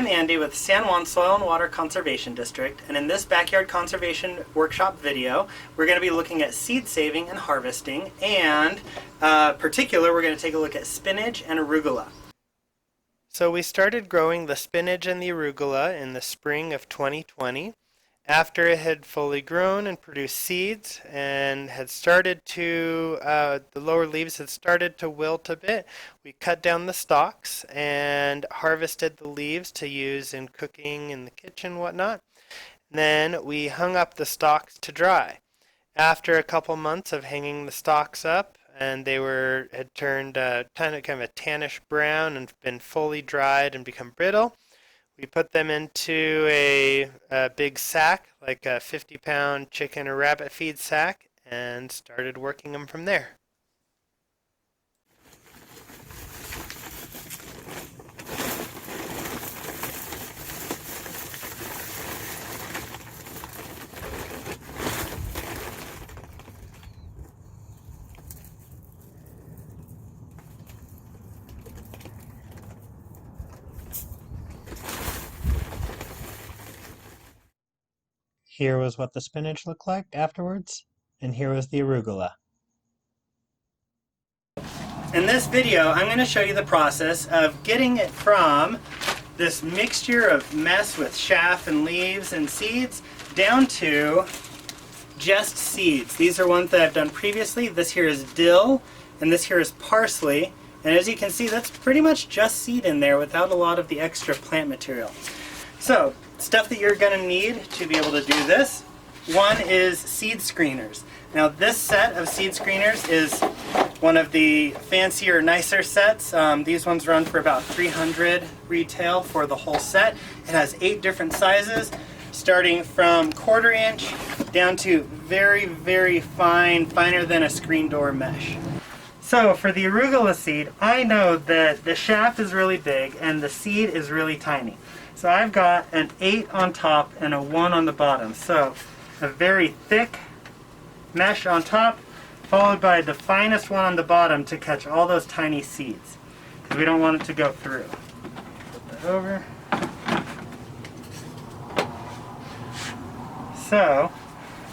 I'm Andy with San Juan Soil and Water Conservation District, and in this backyard conservation workshop video, we're going to be looking at seed saving and harvesting, and particular, we're going to take a look at spinach and arugula. So we started growing the spinach and the arugula in the spring of 2020. After it had fully grown and produced seeds and had started to, the lower leaves had started to wilt a bit, we cut down the stalks and harvested the leaves to use in cooking in the kitchen and whatnot. Then we hung up the stalks to dry. After a couple months of hanging the stalks up, and they had turned kind of a tannish brown and been fully dried and become brittle, we put them into a big sack, like a 50-pound chicken or rabbit feed sack, and started working them from there. Here was what the spinach looked like afterwards, and here was the arugula. In this video, I'm going to show you the process of getting it from this mixture of mess with chaff and leaves and seeds down to just seeds. These are ones that I've done previously. This here is dill, and this here is parsley. And as you can see, that's pretty much just seed in there without a lot of the extra plant material. So, stuff that you're going to need to be able to do this. One is seed screeners. Now this set of seed screeners is one of the fancier, nicer sets. These ones run for about $300 retail for the whole set. It has 8 different sizes, starting from 1/4 inch down to very, very fine, finer than a screen door mesh. So for the arugula seed, I know that the shaft is really big and the seed is really tiny. So I've got an 8 on top and a 1 on the bottom. So a very thick mesh on top, followed by the finest one on the bottom to catch all those tiny seeds, because we don't want it to go through. Flip that over. So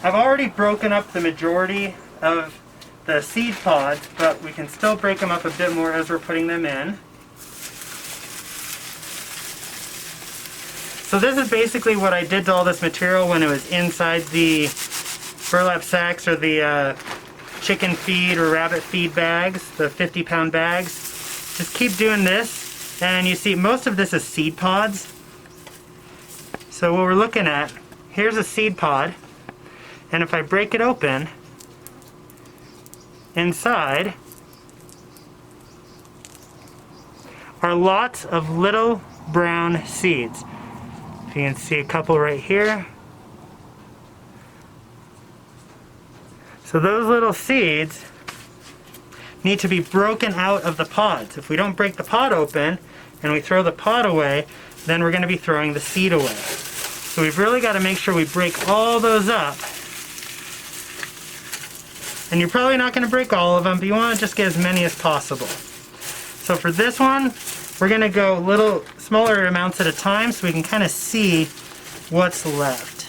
I've already broken up the majority of the seed pods, but we can still break them up a bit more as we're putting them in. So this is basically what I did to all this material when it was inside the burlap sacks or the chicken feed or rabbit feed bags, the 50-pound bags. Just keep doing this, and you see most of this is seed pods. So what we're looking at, here's a seed pod, and if I break it open, inside are lots of little brown seeds. You can see a couple right here. So those little seeds need to be broken out of the pods. If we don't break the pod open and we throw the pod away, then we're going to be throwing the seed away. So we've really got to make sure we break all those up. And you're probably not going to break all of them, but you want to just get as many as possible. So for this one, we're going to go little smaller amounts at a time so we can kind of see what's left.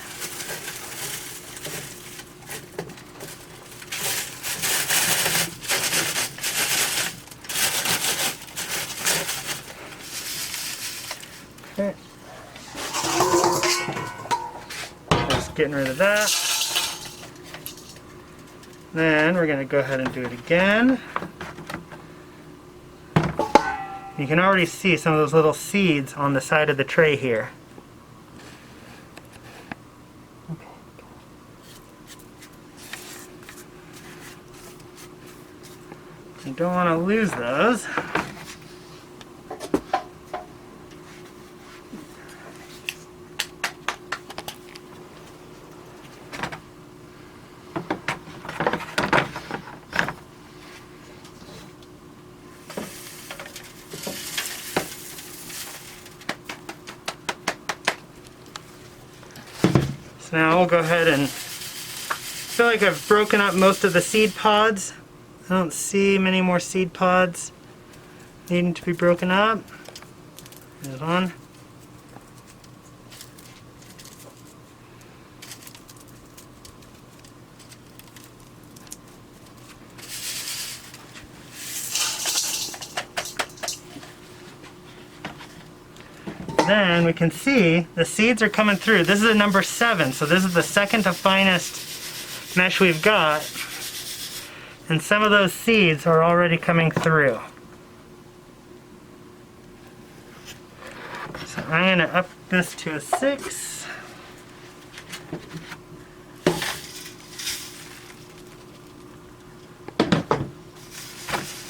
Okay. Just getting rid of that. Then we're going to go ahead and do it again. You can already see some of those little seeds on the side of the tray here. You don't want to lose those. So now we'll go ahead and, I feel like I've broken up most of the seed pods. I don't see many more seed pods needing to be broken up. There's one. then we can see the seeds are coming through. This is a number 7, so this is the second to finest mesh we've got. And some of those seeds are already coming through. So I'm going to up this to a 6.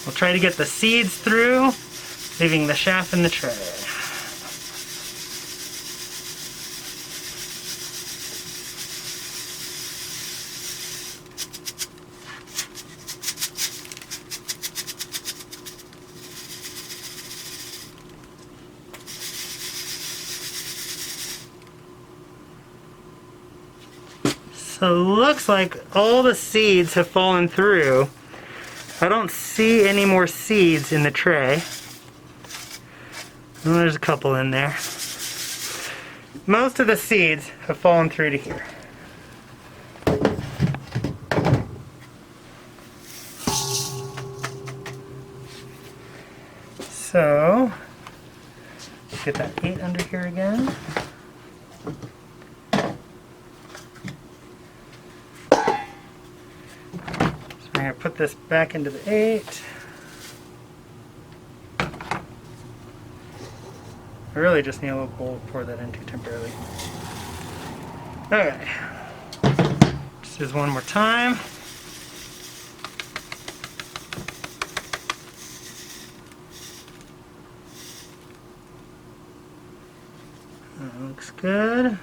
We'll try to get the seeds through, leaving the chaff in the tray. So it looks like all the seeds have fallen through. I don't see any more seeds in the tray. Well, there's a couple in there. Most of the seeds have fallen through to here. So, let's get that 8 under here again. I'm going to put this back into the 8. I really just need a little bowl to pour that into temporarily. Okay. Just do one more time. That looks good.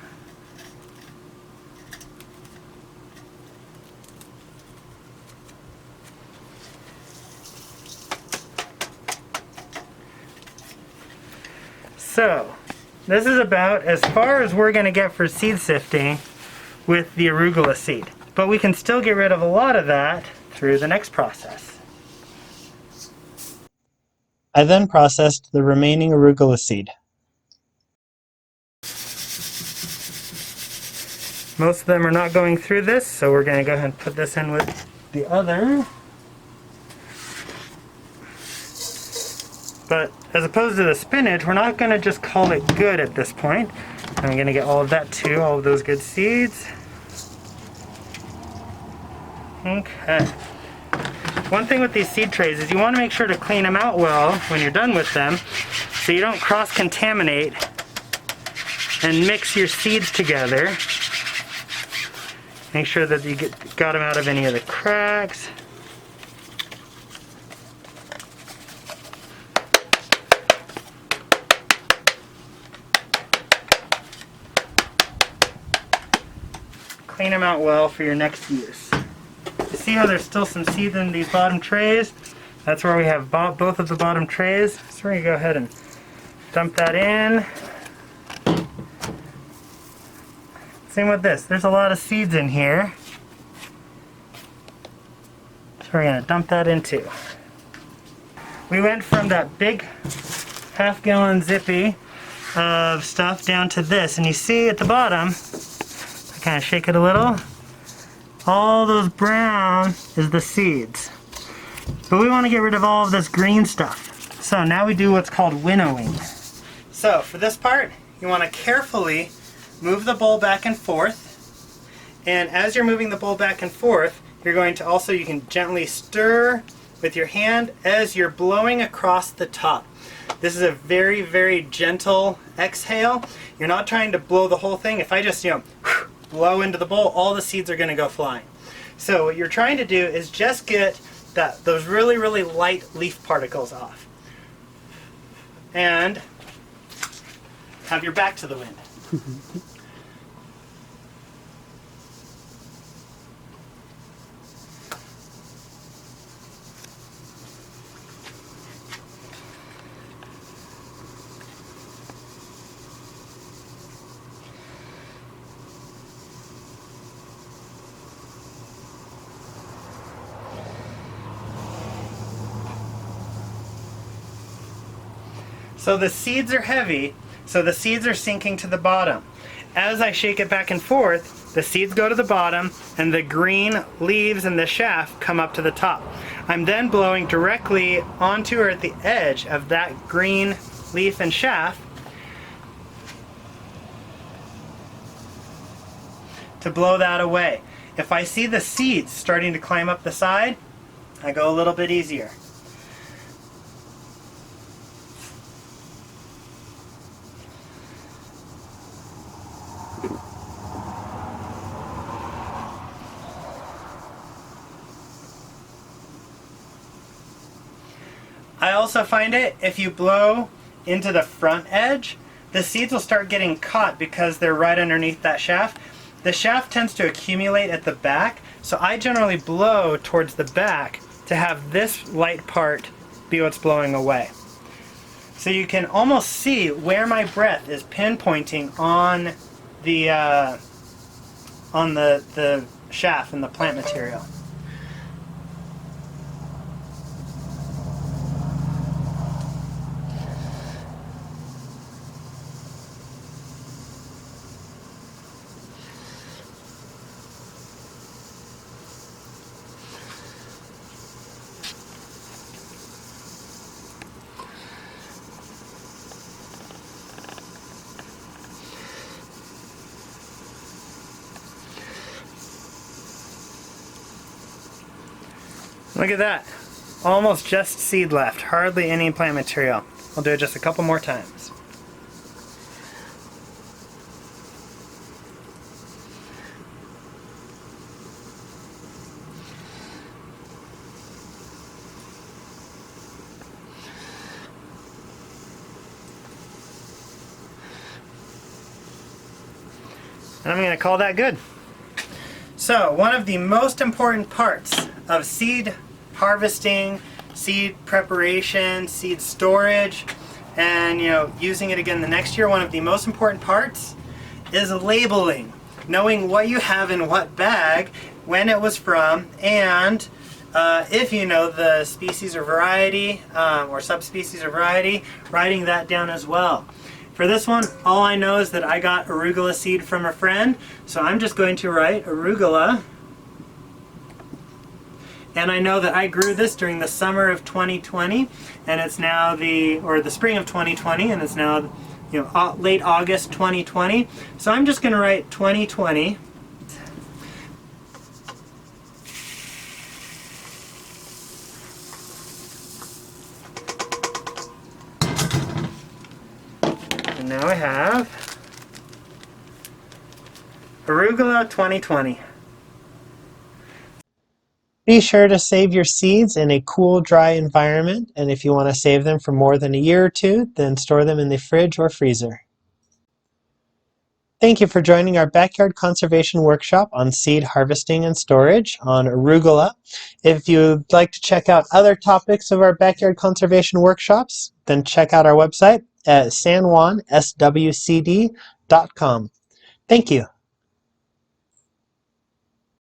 So, this is about as far as we're going to get for seed sifting with the arugula seed. But we can still get rid of a lot of that through the next process. I then processed the remaining arugula seed. Most of them are not going through this, so we're going to go ahead and put this in with the other. But as opposed to the spinach, we're not going to just call it good at this point. I'm going to get all of that too, all of those good seeds. Okay. One thing with these seed trays is you want to make sure to clean them out well when you're done with them, so you don't cross-contaminate and mix your seeds together. Make sure that you got them out of any of the cracks. Clean them out well for your next use. You see how there's still some seeds in these bottom trays? That's where we have both of the bottom trays. So we're going to go ahead and dump that in. Same with this. There's a lot of seeds in here. So we're going to dump that in too. We went from that big half-gallon zippy of stuff down to this. And you see at the bottom, kind of shake it a little. All those brown is the seeds. But we want to get rid of all of this green stuff. So now we do what's called winnowing. So for this part, you want to carefully move the bowl back and forth. And as you're moving the bowl back and forth, you're going to also, you can gently stir with your hand as you're blowing across the top. This is a very, very gentle exhale. You're not trying to blow the whole thing. If I just, blow into the bowl, all the seeds are going to go flying. So what you're trying to do is just get those really, really light leaf particles off. And have your back to the wind. So the seeds are heavy, so the seeds are sinking to the bottom. As I shake it back and forth, the seeds go to the bottom and the green leaves and the chaff come up to the top. I'm then blowing directly onto or at the edge of that green leaf and chaff, to blow that away. If I see the seeds starting to climb up the side, I go a little bit easier. I also find it, if you blow into the front edge, the seeds will start getting caught because they're right underneath that shaft. The shaft tends to accumulate at the back, so I generally blow towards the back to have this light part be what's blowing away. So you can almost see where my breath is pinpointing on the shaft and the plant material. Look at that. Almost just seed left. Hardly any plant material. I'll do it just a couple more times. And I'm going to call that good. So, one of the most important parts of seed harvesting, seed preparation, seed storage, and using it again the next year, one of the most important parts is labeling. Knowing what you have in what bag, when it was from, and if you know the species or variety, or subspecies or variety, writing that down as well. For this one, all I know is that I got arugula seed from a friend, so I'm just going to write arugula. And I know that I grew this during the summer of 2020, and it's now the spring of 2020, and it's now late August 2020. So I'm just going to write 2020. And now I have Arugula 2020. Be sure to save your seeds in a cool, dry environment, and if you want to save them for more than a year or two, then store them in the fridge or freezer. Thank you for joining our backyard conservation workshop on seed harvesting and storage on arugula. If you'd like to check out other topics of our backyard conservation workshops, then check out our website at sanjuanswcd.com. Thank you.